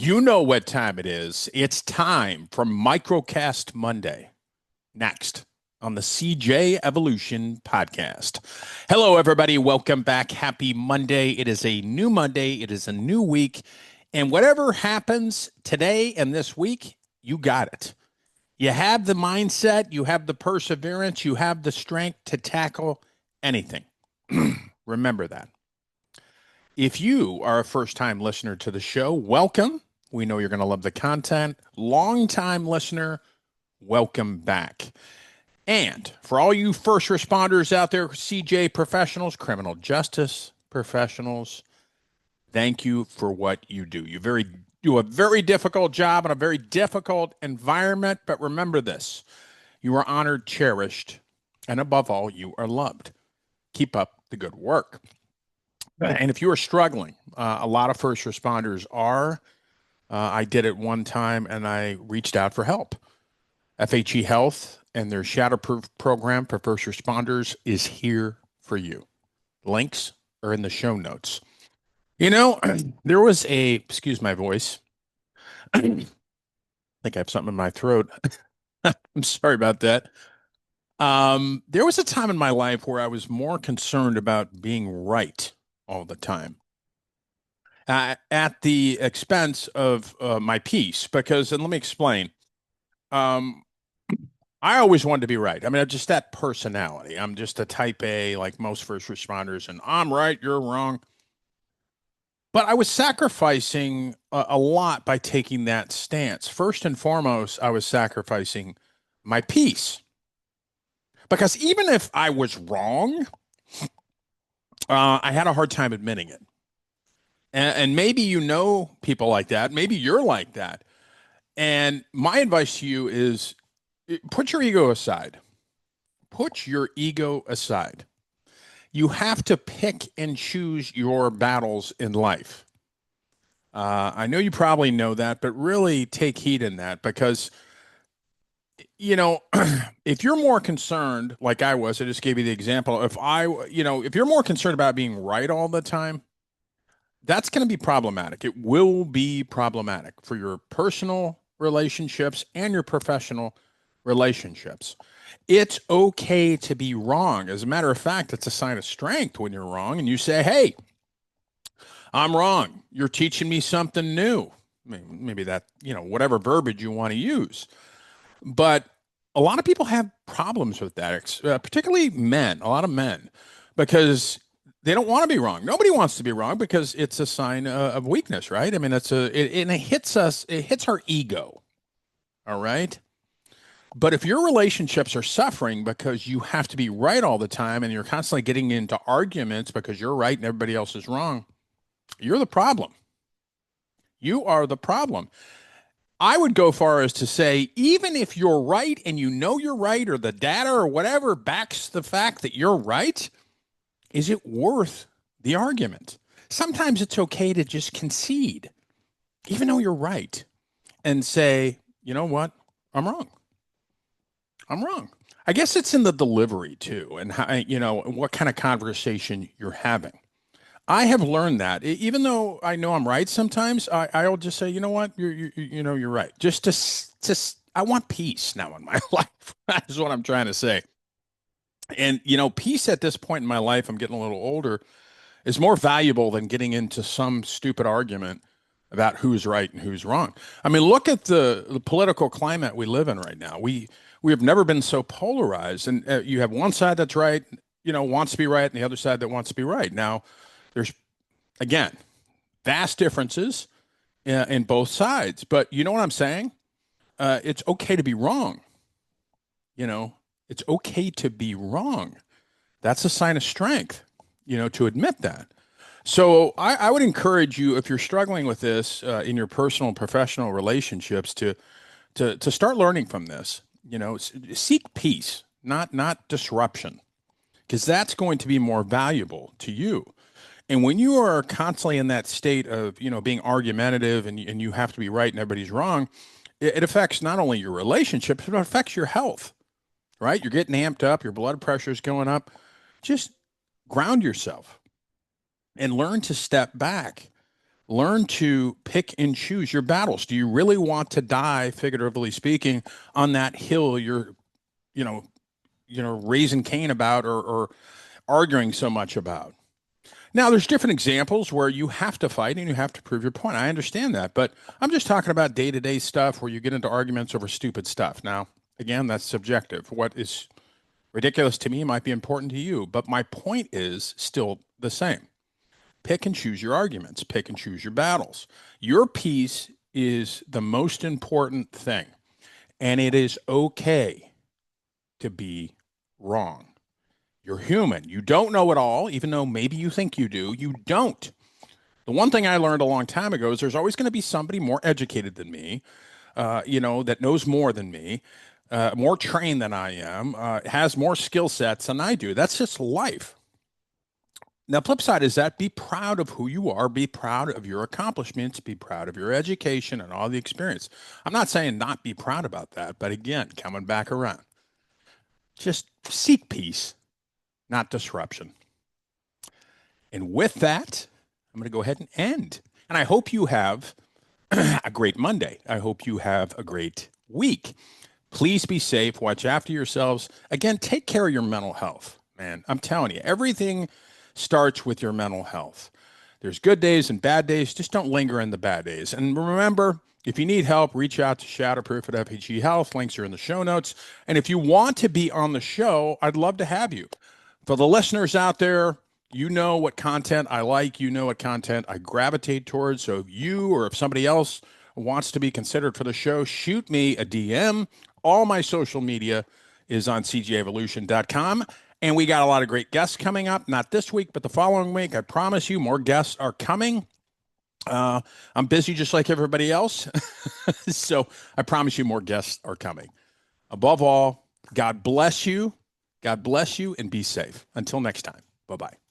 You know what time it is. It's time for Microcast Monday. Next on the CJ Evolution podcast. Hello, everybody. Welcome back. Happy Monday. It is a new Monday. It is a new week. And whatever happens today and this week, you got it. You have the mindset, you have the perseverance, you have the strength to tackle anything. Remember that. If you are a first time listener to the show, welcome. We know you're going to love the content. Long-time listener, welcome back. And for all you first responders out there, CJ professionals, criminal justice professionals, thank you for what you do. You a very difficult job in a very difficult environment, but remember this. You are honored, cherished, and above all, you are loved. Keep up the good work. And if you are struggling, a lot of first responders are. I did it one time and I reached out for help. FHE Health and their Shatterproof program for first responders is here for you. Links are in the show notes. You know, there was excuse my voice. I think I have something in my throat. I'm sorry about that. There was a time in my life where I was more concerned about being right all the time at the expense of my peace. Because, and let me explain. Um, I always wanted to be right. I mean, I'm just that personality. I'm just a type A, like most first responders, and I'm right, you're wrong. But I was sacrificing a lot by taking that stance. First and foremost, I was sacrificing my peace. Because even if I was wrong, I had a hard time admitting it. And maybe you know people like that. Maybe you're like that. And my advice to you is put your ego aside. Put your ego aside. You have to pick and choose your battles in life. I know you probably know that, but really take heed in that because, you know, if you're more concerned, like I was, I just gave you the example. If you're more concerned about being right all the time, that's going to be problematic. It will be problematic for your personal relationships and your professional relationships. It's okay to be wrong. As a matter of fact, it's a sign of strength when you're wrong and you say, hey, I'm wrong. You're teaching me something new. Maybe that, whatever verbiage you want to use. But a lot of people have problems with that, particularly men, a lot of men, because they don't want to be wrong. Nobody wants to be wrong because it's a sign of weakness, right? I mean, and it hits us, it hits our ego. All right. But if your relationships are suffering because you have to be right all the time and you're constantly getting into arguments because you're right and everybody else is wrong, you're the problem. You are the problem. I would go far as to say, even if you're right and you know you're right, or the data or whatever backs the fact that you're right, is it worth the argument? Sometimes it's okay to just concede, even though you're right, and say, you know what? I'm wrong. I'm wrong. I guess it's in the delivery too, and how, what kind of conversation you're having. I have learned that even though I know I'm right, sometimes I'll just say, you know what, you're right. Just I want peace now in my life. That's what I'm trying to say. And peace at this point in my life, I'm getting a little older, is more valuable than getting into some stupid argument about who's right and who's wrong. I mean, look at the political climate we live in right now. We have never been so polarized, and you have one side that's right, wants to be right, and the other side that wants to be right. Now, there's again vast differences in both sides, but you know what I'm saying? It's okay to be wrong. You know, it's okay to be wrong. That's a sign of strength. To admit that. So I would encourage you, if you're struggling with this in your personal and professional relationships, to start learning from this. Seek peace, not disruption, because that's going to be more valuable to you. And when you are constantly in that state of being argumentative and you have to be right and everybody's wrong, it affects not only your relationships, but it affects your health. Right? You're getting amped up, your blood pressure is going up. Just ground yourself and learn to step back. Learn to pick and choose your battles. Do you really want to die, figuratively speaking, on that hill you're, you know, raising Cain about, or arguing so much about? Now, there's different examples where you have to fight and you have to prove your point. I understand that, but I'm just talking about day-to-day stuff where you get into arguments over stupid stuff. Now, again, that's subjective. What is ridiculous to me might be important to you, but my point is still the same. Pick and choose your arguments, pick and choose your battles. Your piece is the most important thing, and it is okay to be wrong. You're human. You don't know it all, even though maybe you think you do. You don't. The one thing I learned a long time ago is there's always going to be somebody more educated than me, that knows more than me, more trained than I am, has more skill sets than I do. That's just life. Now, flip side is that be proud of who you are, be proud of your accomplishments, be proud of your education and all the experience. I'm not saying not be proud about that, but again, coming back around, just seek peace, not disruption. And with that, I'm going to go ahead and end. And I hope you have a great Monday. I hope you have a great week. Please be safe. Watch after yourselves. Again, take care of your mental health, man. I'm telling you, everything starts with your mental health. There's good days and bad days. Just don't linger in the bad days. And remember, if you need help, reach out to Shatterproof at FHE Health. Links are in the show notes. And if you want to be on the show, I'd love to have you. For the listeners out there, you know what content I like. You know what content I gravitate towards. So if you or if somebody else wants to be considered for the show, shoot me a DM. All my social media is on cgevolution.com. And we got a lot of great guests coming up, not this week, but the following week. I promise you more guests are coming. I'm busy just like everybody else. So I promise you more guests are coming. Above all, God bless you. God bless you and be safe. Until next time. Bye-bye.